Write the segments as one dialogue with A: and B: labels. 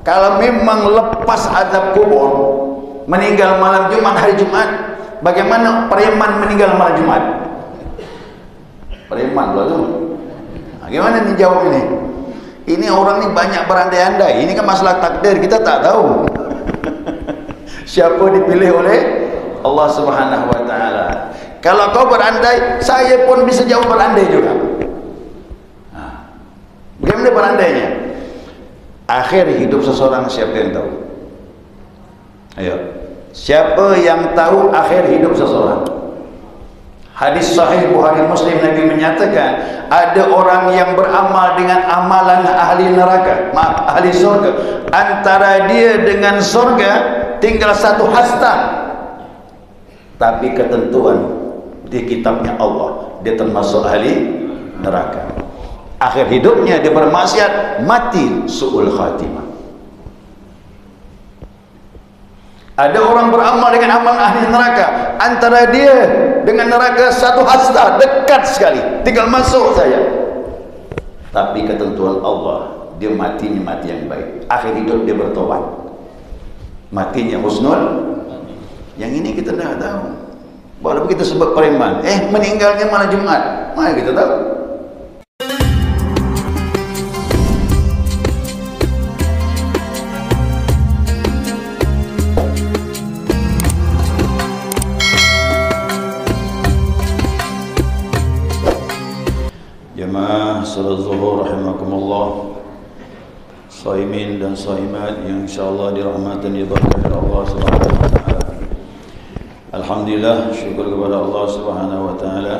A: Kalau memang lepas azab kubur, meninggal malam Jumat, hari Jumat, bagaimana preman meninggal malam Jumat? Preman pula tu. Gimana nih jawab ini? Ini orang ni banyak berandai-andai. Ini kan masalah takdir, kita tak tahu siapa dipilih oleh Allah Subhanahu wa taala. Kalau kau berandai, saya pun bisa jawab berandai juga. Bagaimana berandainya? Akhir hidup seseorang siapa yang tahu? Ayo, siapa yang tahu akhir hidup seseorang? Hadis sahih Bukhari Muslim, Nabi menyatakan ada orang yang beramal dengan amalan ahli neraka, maaf, ahli surga. Antara dia dengan surga tinggal satu hasta, tapi ketentuan di kitabnya Allah, dia termasuk ahli neraka. Akhir hidupnya dia bermaksiat, mati su'ul khatimah. Ada orang beramal dengan amal ahli neraka, antara dia dengan neraka satu hasta, dekat sekali, tinggal masuk saja. Tapi ketentuan Allah, dia matinya mati yang baik. Akhir hidup dia bertobat, matinya husnul. Yang ini kita tidak tahu. Walaupun kita sebut preman, meninggalnya malam Jumat, mana kita tahu? Jemaah salat zuhur rahimakumullah, shaimin dan shaimat yang insyaallah dirahmati dan diberkahi Allah Subhanahu wa taala. Alhamdulillah, syukur kepada Allah Subhanahu wa taala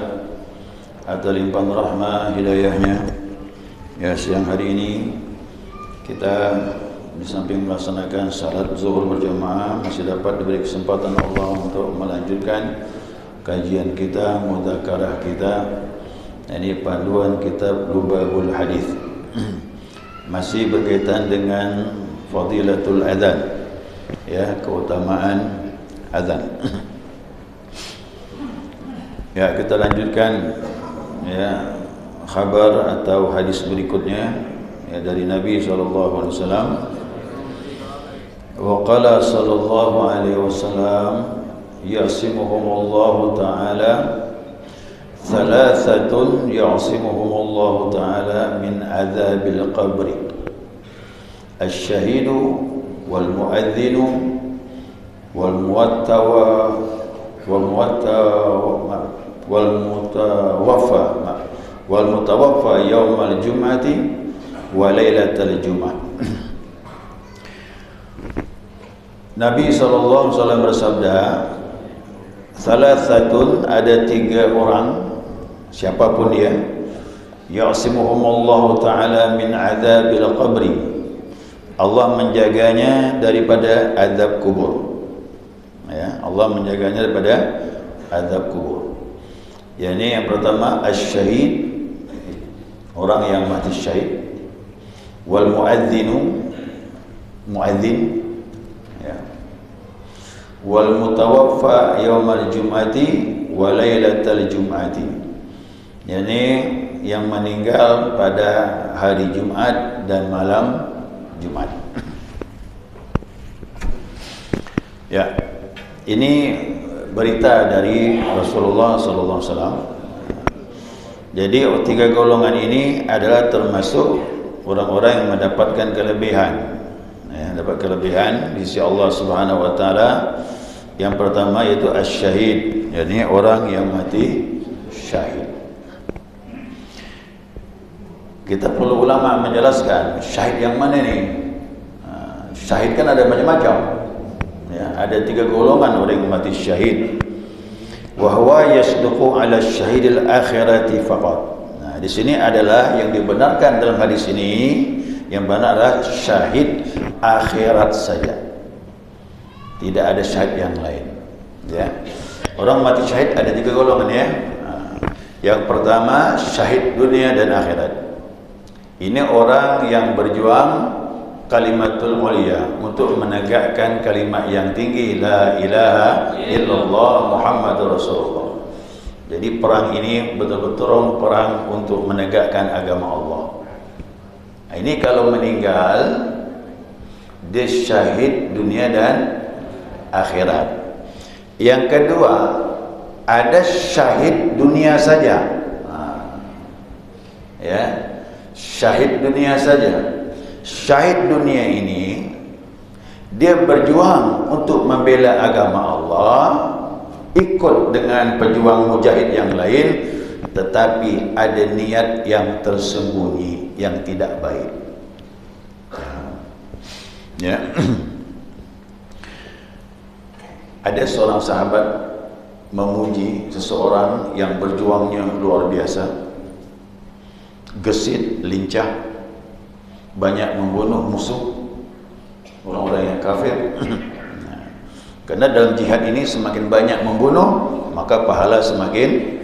A: atas limpahan rahmah hidayahnya. Ya, siang hari ini kita di samping melaksanakan salat zuhur berjamaah masih dapat diberi kesempatan Allah untuk melanjutkan kajian kita, mudzakarah kita. Ini panduan kitab Lubabul Hadis. Masih berkaitan dengan fadilatul adzan, ya, keutamaan azan. Ya, kita lanjutkan ya khabar atau hadis berikutnya ya, dari Nabi sallallahu alaihi wasallam. Wa qala sallallahu alaihi wasallam yasimuhumullahu ta'ala thalathatun ya'simuhumullahu ta'ala min adzabil qabri asy-syahidu wal mu'adzinu wal muwattawa wal mutawaffa yaumal jum'ati wa lailatal jum'ah. Nabi sallallahu alaihi wasallam bersabda, thalathatun, ada 3 orang, siapapun dia, ya'simuhumullahu ta'ala min adzabil qabri, Allah menjaganya daripada azab kubur. Ya, Allah menjaganya daripada azab kubur. Yani yang pertama asy-syahid, orang yang mati syahid, wal muadzinu, muadzin, ya, wal mutawaffa yaumal jum'ati wa lailatal jum'ati, yani yang meninggal pada hari Jumat dan malam Jumat. Ya, ini berita dari Rasulullah sallallahu alaihi wasallam. Jadi 3 golongan ini adalah termasuk orang-orang yang mendapatkan kelebihan, ya, dapat kelebihan di sisi Allah Subhanahu wa taala. Yang pertama yaitu asy-syahid, yakni orang yang mati syahid. Kita perlu ulama menjelaskan syahid yang mana ni? Syahid kan ada macam-macam. Ya, ada 3 golongan orang yang mati syahid. Wa huwa yasduqu 'ala syahidil akhirati faqat. Nah, di sini adalah yang dibenarkan dalam hadis ini, yang benar adalah syahid akhirat saja. Tidak ada syahid yang lain. Ya. Orang mati syahid ada 3 golongan ya. Yang pertama syahid dunia dan akhirat. Ini orang yang berjuang kalimatul mulia, untuk menegakkan kalimat yang tinggi, la ilaha illallah Muhammadur Rasulullah. Jadi perang ini betul-betul perang untuk menegakkan agama Allah. Ini kalau meninggal dia syahid dunia dan akhirat. Yang kedua, ada syahid dunia saja. Ya, syahid dunia saja. Syahid dunia ini dia berjuang untuk membela agama Allah, ikut dengan pejuang mujahid yang lain, tetapi ada niat yang tersembunyi yang tidak baik. Ya. Ada seorang sahabat memuji seseorang yang berjuangnya luar biasa, gesit, lincah, banyak membunuh musuh, orang-orang yang kafir. Karena dalam jihad ini semakin banyak membunuh, maka pahala semakin.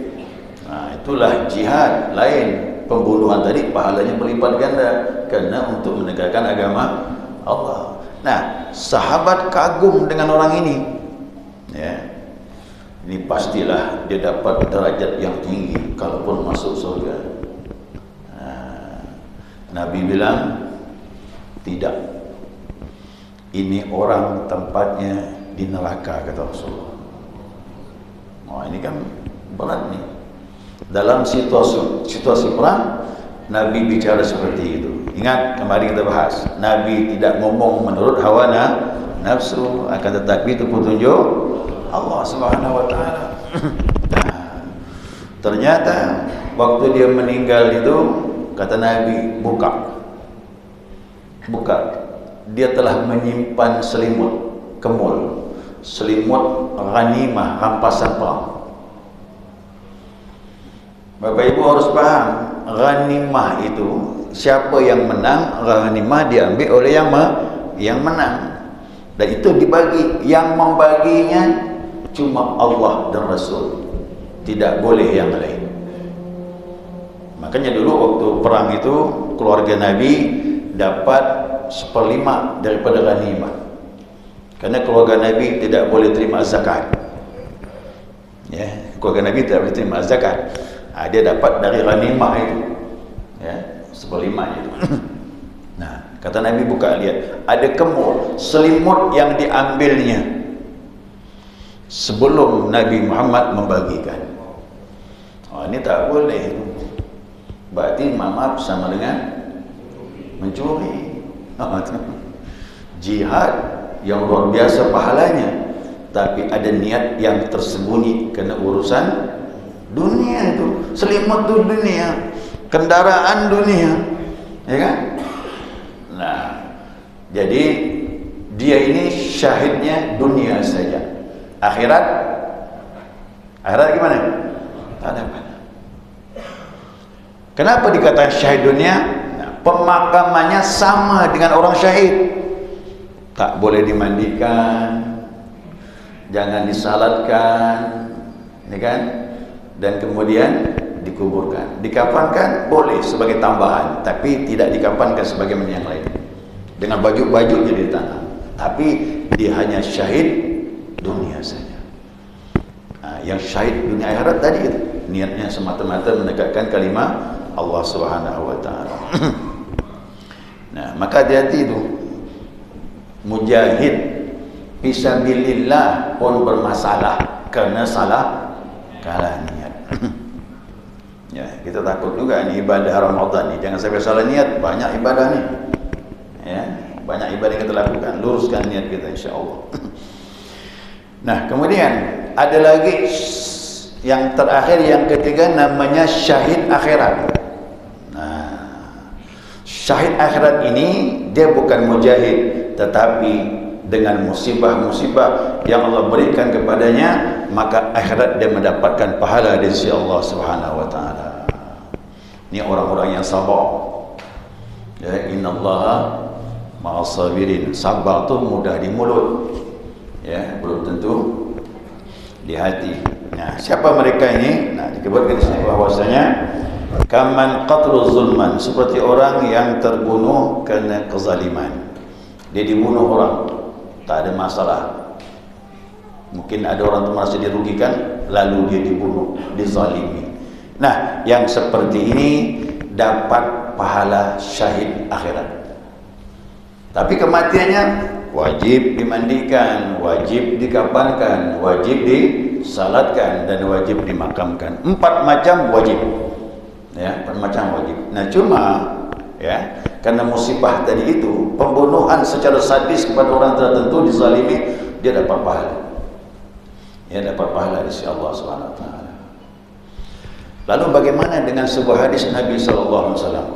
A: Itulah jihad lain. Pembunuhan tadi pahalanya berlipat ganda, karena untuk menegakkan agama Allah. Nah, sahabat kagum dengan orang ini. Ya, ini pastilah dia dapat derajat yang tinggi kalaupun masuk surga. Nabi bilang, tidak, ini orang tempatnya di neraka, kata Rasulullah. Oh, ini kan berat nih. Dalam situasi perang, Nabi bicara seperti itu. Ingat, kemarin kita bahas, Nabi tidak ngomong menurut hawa nafsu, akan tetapi itu petunjuk Allah Subhanahu wa taala. Ternyata waktu dia meninggal itu, kata Nabi, buka. Dia telah menyimpan selimut kemul, selimut ghanimah, rampasan perang. Bapak Ibu harus paham, ghanimah itu siapa yang menang, ghanimah diambil oleh yang menang. Dan itu dibagi, yang membaginya cuma Allah dan Rasul, tidak boleh yang lain. Makanya dulu waktu perang itu keluarga Nabi dapat 1/5 daripada ghanimah, karena keluarga Nabi tidak boleh terima zakat. Ya, keluarga Nabi tidak boleh terima zakat. Dia dapat dari ghanimah itu, ya, 1/5 itu. Nah, kata Nabi, buka, lihat, ada kemul, selimut yang diambilnya sebelum Nabi Muhammad membagikan. Ini tak boleh. Berarti maaf sama dengan mencuri. Jihad yang luar biasa pahalanya, tapi ada niat yang tersembunyi karena urusan dunia itu. Selimut itu dunia, kendaraan dunia, ya kan? Nah, jadi dia ini syahidnya dunia saja. Akhirat gimana? Tak ada apa. Kenapa dikatakan syahid dunia? Nah, pemakamannya sama dengan orang syahid. Tak boleh dimandikan, jangan disalatkan, ya kan? Dan kemudian dikuburkan. Dikafankan boleh sebagai tambahan, tapi tidak dikafankan sebagaimana yang lain. Dengan baju-baju jadi tanah. Tapi dia hanya syahid dunia saja. Yang syahid dunia akhirat tadi itu niatnya semata-mata menegakkan kalimah Allah Subhanahu wa taala. Nah, maka hati-hati itu. Mujahid fisabilillah pun bermasalah karena salah kalah niat. Ya, kita takut juga ini ibadah Ramadan nih, jangan sampai salah niat. Banyak ibadah nih, ya, banyak ibadah yang kita lakukan, luruskan niat kita insyaallah. Nah, kemudian ada lagi yang terakhir, yang ketiga, namanya syahid akhirat. Nah, syahid akhirat ini dia bukan mujahid, tetapi dengan musibah-musibah yang Allah berikan kepadanya, maka akhirat dia mendapatkan pahala dari sisi Allah Subhanahu wa taala. Ini orang-orang yang sabar. Ya, innallaha ma'as sabirin. Sabar tu mudah di mulut, ya, belum tentu di hati. Nah, siapa mereka ini? Nah, disebutkan di sini bahwasanya kaman qatlu zulman, seperti orang yang terbunuh karena kezaliman. Dia dibunuh orang, tak ada masalah. Mungkin ada orang yang merasa dirugikan, lalu dia dibunuh, dizalimi. Nah, yang seperti ini dapat pahala syahid akhirat. Tapi kematiannya wajib dimandikan, wajib dikafankan, wajib disalatkan, dan wajib dimakamkan. 4 macam wajib. Ya, 4 macam wajib. Nah, cuma ya, karena musibah tadi itu, pembunuhan secara sadis kepada orang tertentu, dizalimi, dia dapat pahala. Ya, dapat pahala di sisi Allah Subhanahu wa taala. Lalu bagaimana dengan sebuah hadis Nabi sallallahu alaihi wasallam?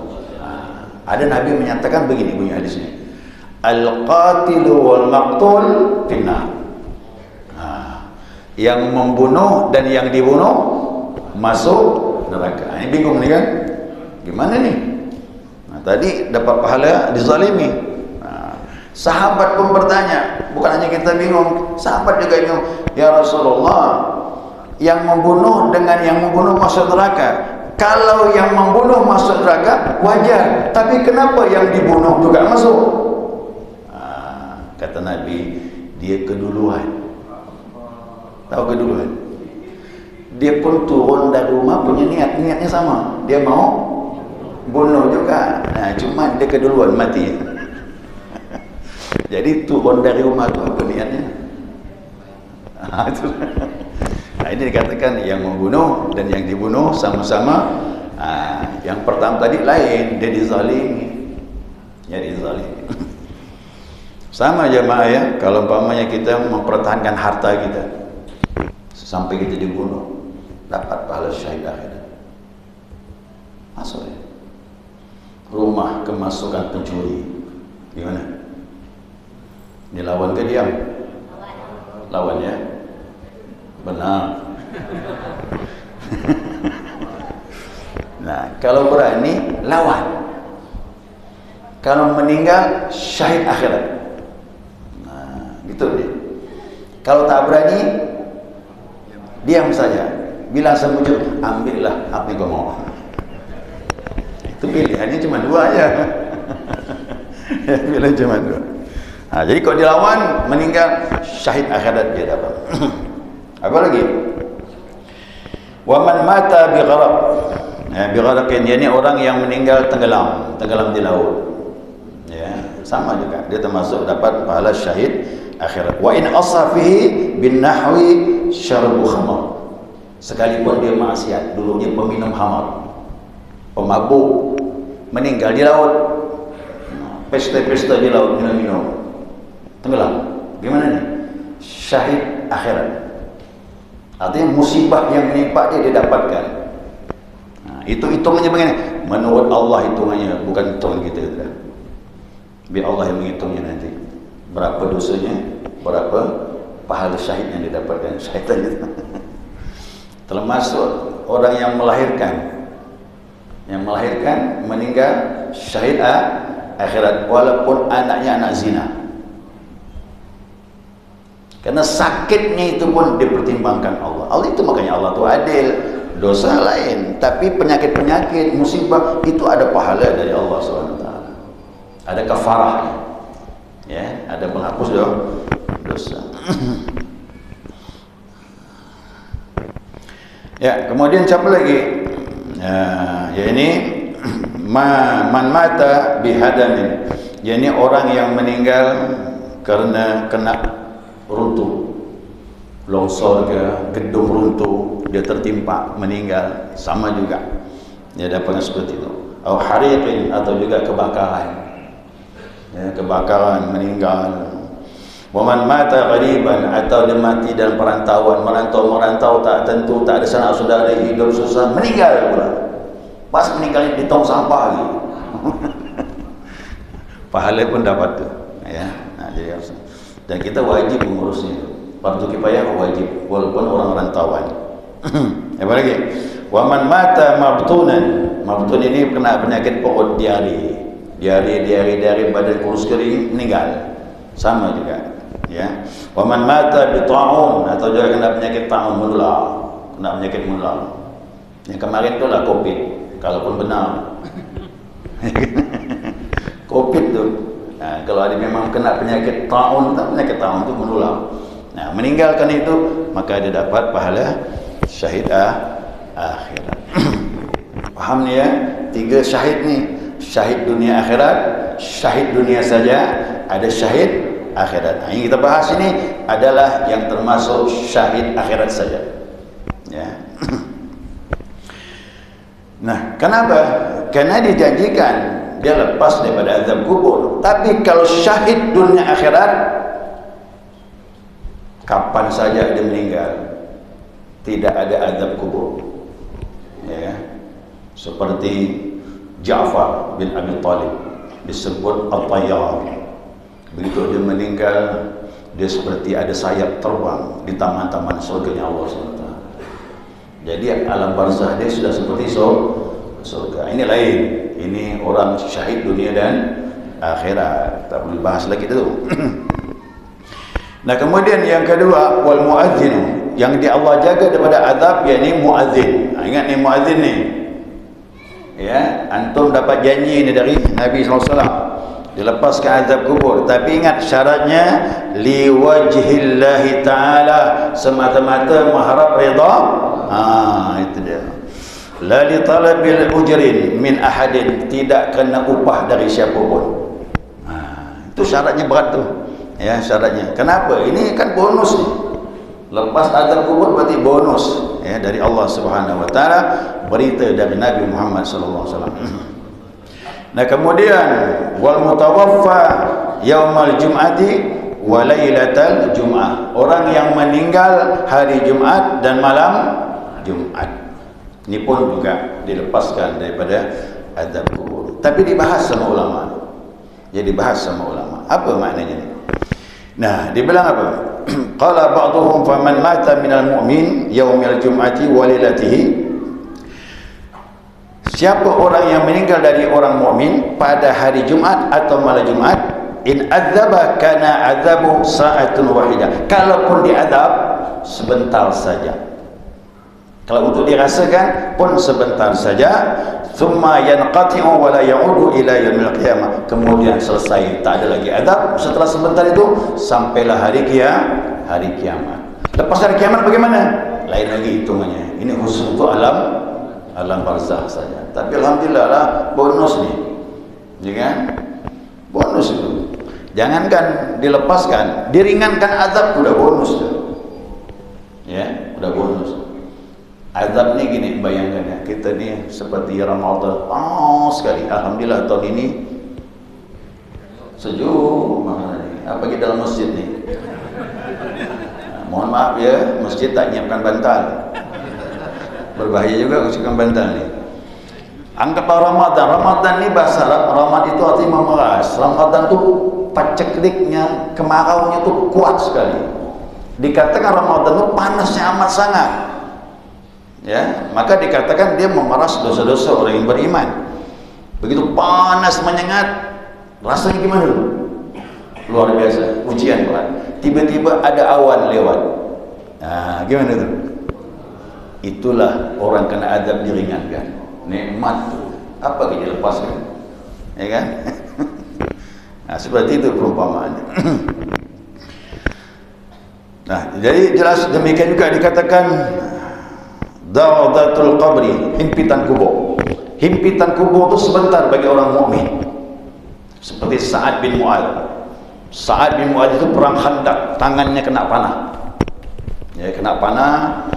A: Ada Nabi menyatakan begini bunyi hadisnya. Al-qatilu wal maqtul finnar. Yang membunuh dan yang dibunuh masuk neraka. Ini bingung nih kan? Gimana nih? Nah, tadi dapat pahala dizalimi. Sahabat pun bertanya, bukan hanya kita bingung, sahabat juga bingung. Ya Rasulullah, yang membunuh dengan yang membunuh masuk neraka. Kalau yang membunuh masuk neraka wajar, tapi kenapa yang dibunuh juga masuk? Kata Nabi, dia keduluan. Tahu keduluan? Dia pun turun dari rumah punya niatnya sama. Dia mau bunuh juga. Nah, cuma dia keduluan mati. Jadi turun dari rumah itu apa niatnya? Nah, ini dikatakan yang membunuh dan yang dibunuh sama-sama. Yang pertama tadi lain, dia dizalimi. Ya, dizalimi. Sama jemaah ya, kalau umpamanya kita mempertahankan harta kita sampai kita dibunuh, dapat pahala syahid akhirat. Masuk ya. Rumah kemasukan pencuri, gimana? Dilawan ke diam? Lawan ya. Benar. Nah, kalau berani lawan. Kalau meninggal syahid akhirat. Gitu deh. Kalau tak berani, diam saja. Bilang semujud, ambillah apa yang kau mau. Itu pilihannya cuma 2 aja. Pilihan cuma 2. Nah, jadi kalau dilawan, meninggal, syahid akhirat dia dapat. Apa lagi? Wa man mata bi gharaq. Ya, bi gharaqin, yani orang yang meninggal tenggelam di laut. Ya, sama juga. Dia termasuk dapat pahala syahid akhirat. Wa in asafihi bin nahwi syarbu khamar. Sekalipun dia maksiat, dulunya peminum khamar, pemabuk, meninggal di laut, pesta-pesta di laut, minum-minum, tenggelam, gimana nih? Syahid akhirat. Artinya musibah yang menimpa dia dapatkan. Nah, itu hitungannya begini. Menurut Allah hitungannya, bukan hitungan kita. Biar Allah yang menghitungnya nanti. Berapa dosanya, berapa pahala syahid yang didapatkan. Syahid itu termasuk orang yang melahirkan, meninggal syahid akhirat, walaupun anaknya anak zina. Karena sakitnya itu pun dipertimbangkan Allah. Allah itu makanya Allah itu adil. Dosa lain, tapi penyakit-penyakit, musibah itu ada pahala dari Allah SWT. Ada kafarahnya. Ya, ada penghapus dosa. Ya, kemudian siapa lagi? Ya ini man mata bihadamin. Ya ini orang yang meninggal karena kena runtuh, longsor ke gedung runtuh, dia tertimpa meninggal, sama juga. Ya, dapatnya seperti itu. Atau hariqin, atau juga kebakaran. Ya, kebakaran meninggal. Waman mata ghariban, atau dia mati dalam perantauan, merantau tak tentu, tak ada sanak saudara, hidup susah, meninggal pula. Pas meninggal di tong sampah gitu. Pahala pun dapat tuh, ya. Nah, jadi harus. Dan kita wajib mengurusnya. Fardu kifayah wajib, walaupun orang rantauan. Apa lagi? Waman mata mabtunan. Mabtun ini kena penyakit perut diare, badan kurus kering, meninggal. Sama juga. Ya, waman mata bi ta'un, atau juga kena penyakit ta'un, menular, kena penyakit menular. Yang kemarin itulah Covid, kalaupun benar. Covid tu. Nah, kalau ada memang kena penyakit ta'un, penyakit ta'un itu menular. Nah, meninggalkan itu, maka dia dapat pahala syahid akhirat. Paham ni ya? 3 syahid ni. syahid dunia akhirat, syahid dunia saja, ada syahid akhirat. Yang kita bahas ini adalah yang termasuk syahid akhirat saja. Ya. Nah, kenapa? Karena dijanjikan dia lepas daripada azab kubur. Tapi kalau syahid dunia akhirat, kapan saja dia meninggal, tidak ada azab kubur. Ya. Seperti Ja'far bin Abi Talib disebut At-Tayyar. Begitu dia meninggal, dia seperti ada sayap terbang di taman-taman surganya Allah SWT. Jadi alam barzah dia sudah seperti surga. Ini lain. Ini orang syahid dunia dan akhirat. Tak boleh bahas lagi itu. Nah, kemudian yang kedua, wal muadzin, yang di Allah jaga daripada azab, yakni muadzin. Ingat ni muadzin ni. Ya, antum dapat janji ni dari Nabi SAW, dilepaskan azab kubur, tapi ingat syaratnya liwajhillahi ta'ala, semata-mata mengharap redha. Itu dia. La li talabil ujrin min ahadin, tidak kena upah dari siapa pun. Itu syaratnya berat tu. Ya, syaratnya. Kenapa? Ini kan bonus ni. Lepas azab kubur berarti bonus ya dari Allah Subhanahu wa taala, berita dari Nabi Muhammad sallallahu alaihi wasallam. Nah, kemudian wal mutawaffa yaumal jum'ati wa lailatal jum'ah, orang yang meninggal hari Jumat dan malam Jumat, ini pun juga dilepaskan daripada azab kubur. Tapi dibahas sama ulama. Ya, dibahas sama ulama. Apa maknanya ni? Nah, dibilang apa? Qala ba'dhum faman mata minal mu'min yaumil jum'ati wa lailatihi, siapa orang yang meninggal dari orang mukmin pada hari Jumat atau malam Jumat, in adzaba kana adzabu sa'atun wahidah, kalaupun diazab sebentar saja, kalau untuk dirasakan pun sebentar saja, thumma yanqati'u wa la ya'udu ila yaumil qiyamah, kemudian selesai, tak ada lagi azab setelah sebentar itu sampailah hari kiamat. Lepas hari kiamat bagaimana? Lain lagi hitungannya. Ini khusus untuk alam barzah saja. Tapi alhamdulillah lah, bonus ni. Ya kan? Bonus itu. Jangankan dilepaskan, diringankan azab sudah bonus tu. Ya, sudah bonus. Azab ni gini, bayangkan ya, kita ni seperti Ramadan panas sekali. Alhamdulillah tahun ini sejuk banget ni. Apalagi dalam masjid ni. Mohon maaf ya, masjid tak nyiapkan bantal. Berbahaya juga usahakan bantal ni. Anggaplah Ramadan ni bahasa Arab, Ramadan itu artinya memeras. Ramadan tu pacekliknya, kemaraunya tu kuat sekali. Dikatakan Ramadan tu panasnya amat sangat. Ya, maka dikatakan dia memeras dosa-dosa orang yang beriman. Begitu panas menyengat, rasanya gimana? Luar biasa, ujian berat. Tiba-tiba ada awan lewat. Gimana tu? Itulah orang kena azab diringankan. Nikmat tu apa kita lepaskan, ya kan? Nah, seperti itu perumpamaannya. Nah, jadi jelas demikian juga dikatakan da'datul qabri, himpitan kubur. Himpitan kubur itu sebentar bagi orang mukmin. Seperti Sa'ad bin Mu'adz. Sa'ad bin Mu'adz itu perang Khandaq, tangannya kena panah. Ya, kena panah.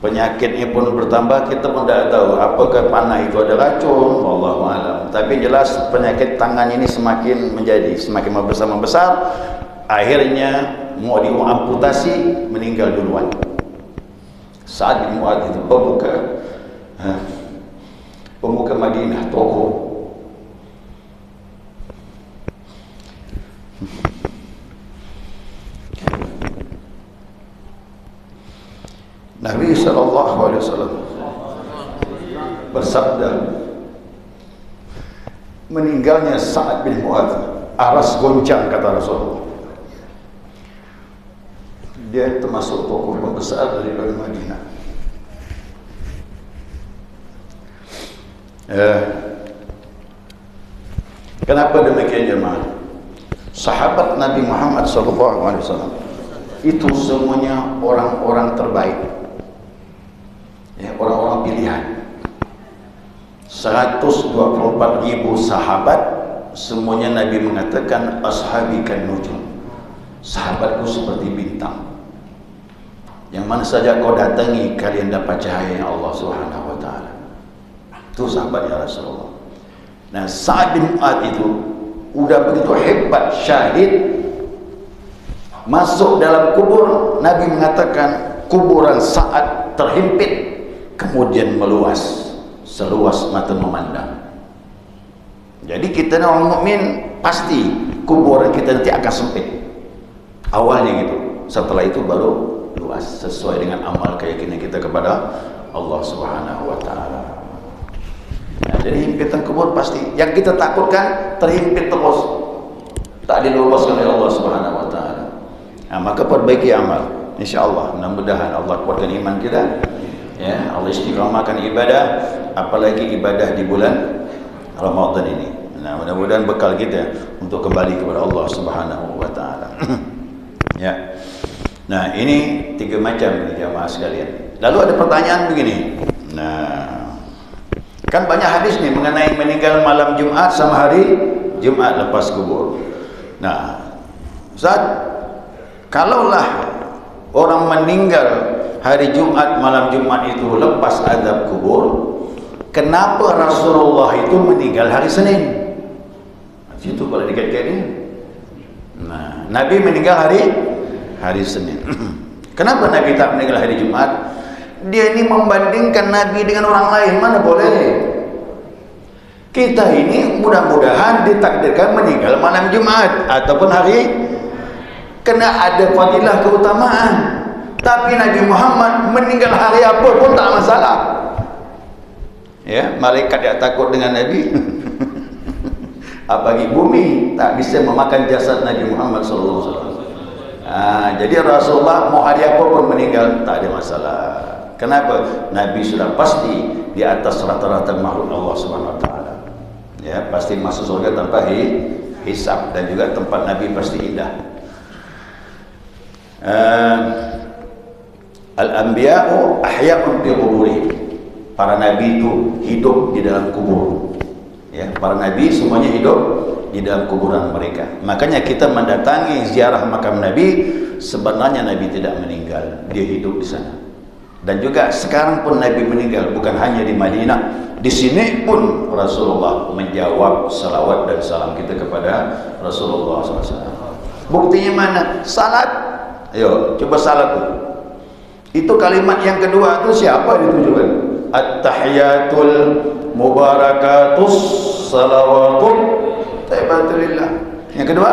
A: Penyakitnya pun bertambah, kita pun tidak tahu apakah panah itu ada racun, wallahu alam. Tapi jelas penyakit tangan ini semakin membesar, akhirnya mau diamputasi, meninggal duluan. Sa'ad bin Mu'adz itu pemuka Madinah, tokoh. Nabi SAW bersabda, meninggalnya Sa'ad bin Mu'adz aras goncang, kata Rasulullah. Dia termasuk tokoh pembesar daripada Madinah. Kenapa demikian jemaah? Sahabat Nabi Muhammad SAW itu semuanya orang-orang terbaik. Ya, orang-orang pilihan. 124.000 sahabat, semuanya Nabi mengatakan ashabi kan nujum, sahabatku seperti bintang, yang mana saja kau datangi kalian dapat cahaya Allah Subhanahu wa taala. Itu sahabatnya Rasulullah. Nah, Sa'ad bin Mu'adz itu udah begitu hebat, syahid, masuk dalam kubur. Nabi mengatakan kuburan Sa'ad terhimpit, kemudian meluas seluas mata memandang. Jadi kita orang mukmin pasti kuburan kita nanti akan sempit awalnya gitu, setelah itu baru luas sesuai dengan amal keyakinan kita kepada Allah Subhanahu wa taala. Nah, jadi himpitan kubur pasti yang kita takutkan terhimpit terus, tak diloloskan oleh Allah Subhanahu wa taala. Nah, maka perbaiki amal, insyaallah. Mudah-mudahan Allah kuatkan iman kita, ya, Allah istiqamahkan ibadah, apalagi ibadah di bulan Ramadan ini. Nah, mudah-mudahan bekal kita untuk kembali kepada Allah Subhanahu wa taala. Ya. Nah, ini 3 macam jamaah sekalian. Lalu ada pertanyaan begini. Nah, kan banyak hadis nih mengenai meninggal malam Jumat sama hari Jumat lepas kubur. Nah, Ustaz, kalaulah orang meninggal hari Jumat malam Jumat itu lepas azab kubur, kenapa Rasulullah itu meninggal hari Senin? Situ kalau dikait-kaitnya. Nah, Nabi meninggal hari Senin. Kenapa Nabi tak meninggal hari Jumat? Dia ini membandingkan Nabi dengan orang lain, mana boleh. Kita ini mudah-mudahan ditakdirkan meninggal malam Jumat ataupun hari, kena ada fadilah keutamaan. Tapi Nabi Muhammad meninggal hari apa pun tak masalah. Ya, malaikat tidak takut dengan Nabi. Apalagi bumi tak bisa memakan jasad Nabi Muhammad SAW. Jadi Rasulullah mau hari apa pun meninggal tak ada masalah. Kenapa? Nabi sudah pasti di atas rata-rata makhluk Allah Subhanahu wa taala. Ya, pasti masuk surga tanpa hisab, dan juga tempat Nabi pasti indah. Al-anbiya'u ahya'un bi quburihim. Para nabi itu hidup di dalam kubur. Ya, para nabi semuanya hidup di dalam kuburan mereka. Makanya kita mendatangi ziarah makam Nabi, sebenarnya Nabi tidak meninggal, dia hidup di sana. Dan juga sekarang pun Nabi meninggal, bukan hanya di Madinah, di sini pun Rasulullah menjawab salawat dan salam kita kepada Rasulullah SAW. Buktinya mana? Salat. Ayo, coba salat tuh. Itu kalimat yang kedua itu siapa ditujukan? At-tahiyatul mubarakatus salawatun taibatulillah. Yang kedua,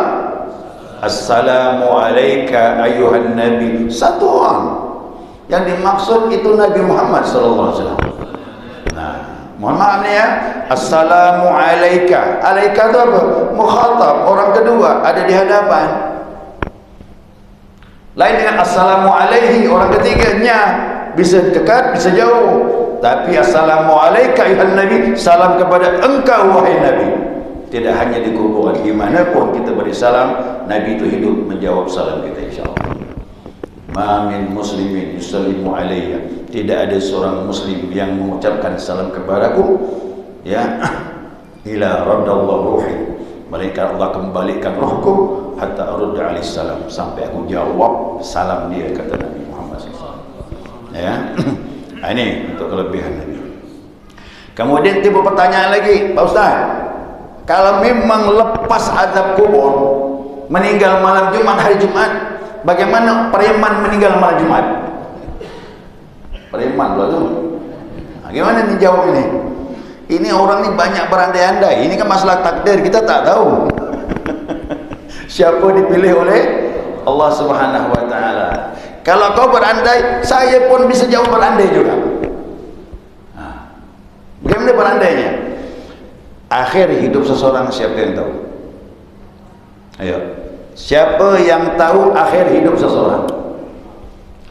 A: assalamu alayka ayyuhan nabi. Satu orang. Yang dimaksud itu Nabi Muhammad SAW. Nah, mohon maaf nih ya, assalamu alayka. Alayka itu apa? Mukhatab, orang kedua ada di hadapan. Lain dengan assalamu alaihi, orang ketiganya bisa dekat, bisa jauh. Tapi assalamu alayka ayuhan nabi, salam kepada engkau wahai Nabi. Tidak hanya di kuburan, dimanapun kita beri salam, Nabi itu hidup menjawab salam kita, insyaallah. Ma min muslimin yusallimu alayya, tidak ada seorang muslim yang mengucapkan salam kepadaku, ya, ila raddallahu ruhi, malaikat Allah kembalikan rohku, hatta arudda alaihi salam, sampai aku jawab salam dia, kata Nabi Muhammad SAW. Ya. Ini untuk kelebihan Nabi. Kemudian timbul pertanyaan lagi, Pak Ustaz, kalau memang lepas azab kubur, meninggal malam Jumat, hari Jumat, bagaimana preman meninggal malam Jumat? Preman pula tu. Nah, gimana nih jawab ini? Ini orang ni banyak berandai-andai. Ini kan masalah takdir, kita tak tahu. Siapa dipilih oleh Allah Subhanahu wa taala. Kalau kau berandai, saya pun bisa jawab berandai juga. Nah, bagaimana berandainya? Akhir hidup seseorang siapa yang tahu? Ayo. Siapa yang tahu akhir hidup seseorang?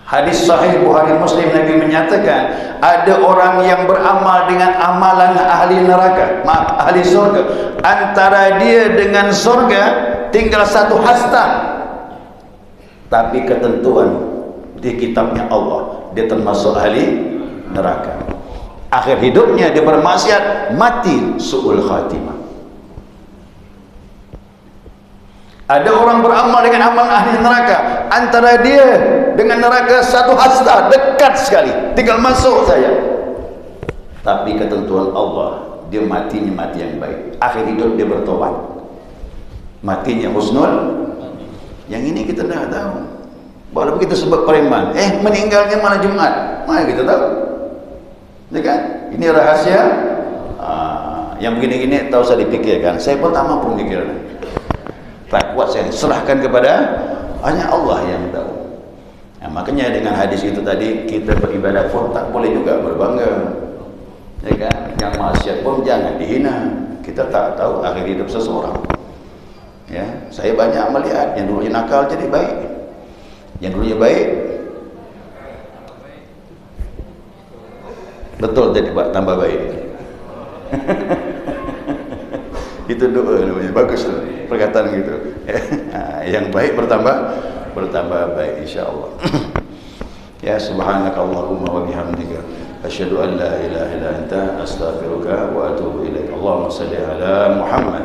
A: Hadis sahih Bukhari Muslim, Nabi menyatakan ada orang yang beramal dengan amalan ahli neraka, maaf, ahli surga. Antara dia dengan surga tinggal satu hasta. Tapi ketentuan di kitabnya Allah, dia termasuk ahli neraka. akhir hidupnya dia bermaksiat, mati su'ul khatimah. Ada orang beramal dengan amal ahli neraka, antara dia dengan neraka satu hasta, dekat sekali, tinggal masuk saja. Tapi ketentuan Allah, dia matinya mati yang baik, akhir hidup dia bertobat, matinya husnul. Yang ini kita tidak tahu. Walaupun kita sebut preman, meninggalnya malah Jumat, mana kita tahu? Ya kan? Ini rahasia. Yang begini-gini tahu saya dipikirkan, saya pun tak mampu memikirkan. Tak kuat saya serahkan kepada hanya Allah yang tahu. Nah, makanya dengan hadis itu tadi, kita beribadah pun tak boleh juga berbangga, ya kan? Yang maksiat pun jangan dihina. Kita tak tahu akhir hidup seseorang. Ya, saya banyak melihat yang dulunya nakal jadi baik, yang dulunya baik betul jadi tambah baik. Itu doa namanya, bagus tuh perkataan gitu. Yang baik bertambah baik insyaallah. Ya subhanakallahumma wa bihamdika asyhadu an la ilaha illa anta astaghfiruka wa atubu ilaik. Allahumma shalli ala Muhammad